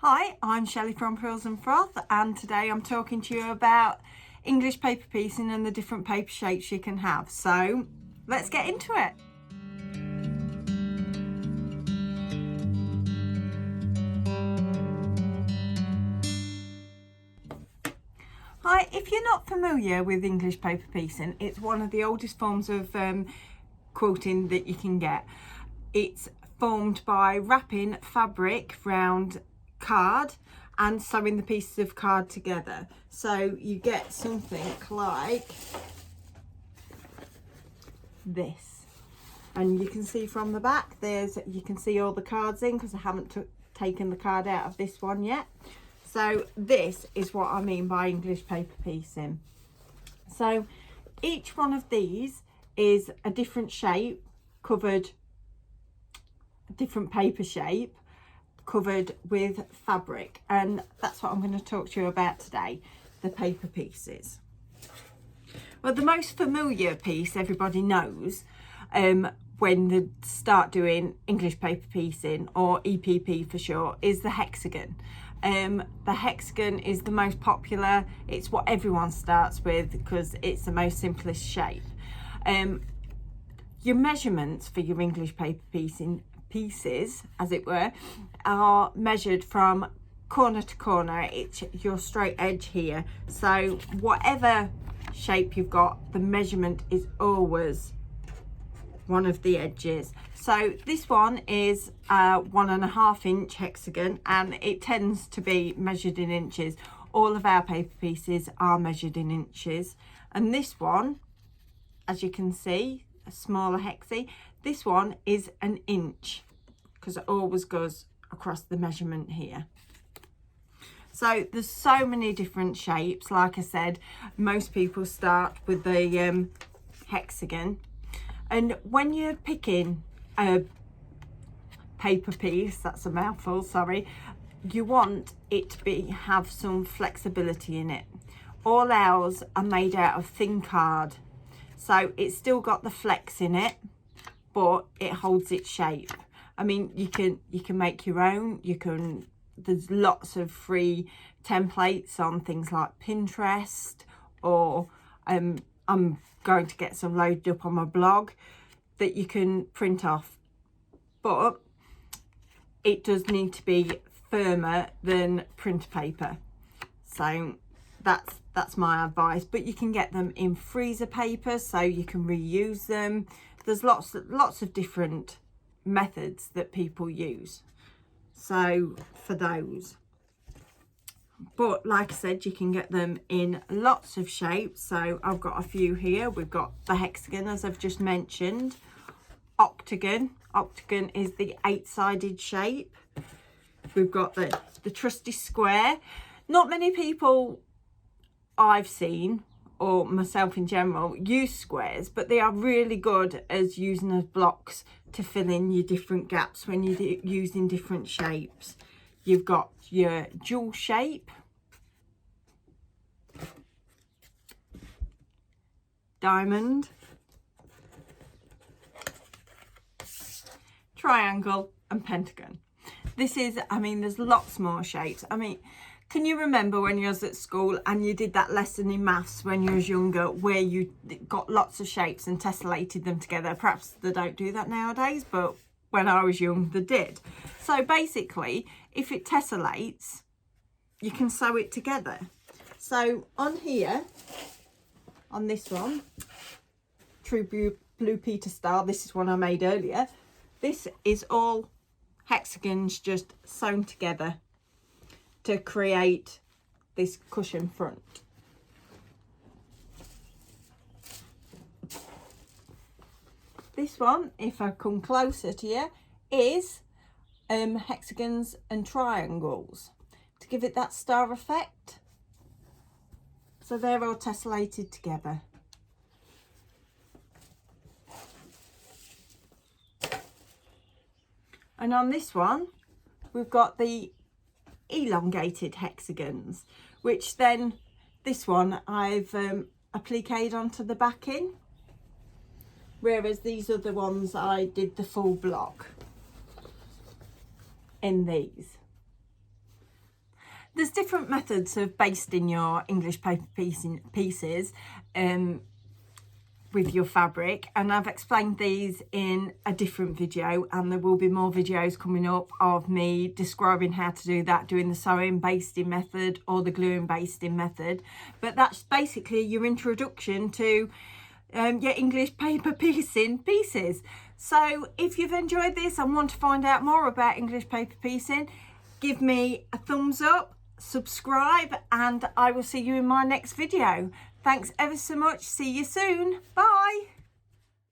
Hi, I'm Shelley from Frills and Froth, and today I'm talking to you about English paper piecing and the different paper shapes you can have. So let's get into it. Hi, if you're not familiar with English paper piecing, it's one of the oldest forms of quilting that you can get. It's formed by wrapping fabric round card and sewing the pieces of card together. So you get something like this, and you can see from the back you can see all the cards in, because I haven't taken the card out of this one yet. So this is what I mean by English paper piecing. So each one of these is a different shape, covered, a different paper shape, covered with fabric, and that's what I'm going to talk to you about today, the paper pieces. Well, the most familiar piece everybody knows when they start doing English paper piecing, or EPP for short, is the hexagon. The hexagon is the most popular. It's what everyone starts with because it's the most simplest shape. Your measurements for your English paper piecing pieces, as it were, are measured from corner to corner. It's your straight edge here. So whatever shape you've got, the measurement is always one of the edges. So this one is a 1.5 inch hexagon, and it tends to be measured in inches. All of our paper pieces are measured in inches, and this one, as you can see, a smaller hexie, this one is an inch, because it always goes across the measurement here. So there's so many different shapes. Like I said, most people start with the hexagon, and when you're picking a paper piece, that's a mouthful, sorry, you want it to have some flexibility in it. All ours are made out of thin card, so it's still got the flex in it, but it holds its shape. I mean, you can make your own. There's lots of free templates on things like Pinterest, or I'm going to get some loaded up on my blog that you can print off, but it does need to be firmer than print paper. So that's my advice. But you can get them in freezer paper, so you can reuse them. There's lots of different methods that people use, so for those. But like I said, you can get them in lots of shapes. So I've got a few here. We've got the hexagon, as I've just mentioned. Octagon is the 8-sided shape. We've got the trusty square. Not many people I've seen, or myself in general, use squares, but they are really good as using as blocks to fill in your different gaps when you're using different shapes. You've got your jewel shape, diamond, triangle, and pentagon. This is, I mean, there's lots more shapes. I mean, can you remember when you was at school and you did that lesson in maths when you was younger, where you got lots of shapes and tessellated them together? Perhaps they don't do that nowadays, but when I was young, they did. So basically, if it tessellates, you can sew it together. So on here, on this one, True Blue Peter style, this is one I made earlier. This is all hexagons just sewn together to create this cushion front. This one, if I come closer to you, is hexagons and triangles to give it that star effect. So they're all tessellated together. And on this one, we've got the elongated hexagons, which then this one I've appliqued onto the backing, whereas these other ones I did the full block in these. There's different methods of basting your English paper pieces with your fabric, and I've explained these in a different video, and there will be more videos coming up of me describing how to do that, doing the sewing basting method or the gluing basting method. But that's basically your introduction to your English paper piecing pieces. So if you've enjoyed this and want to find out more about English paper piecing, give me a thumbs up, subscribe, and I will see you in my next video. Thanks ever so much. See you soon. Bye.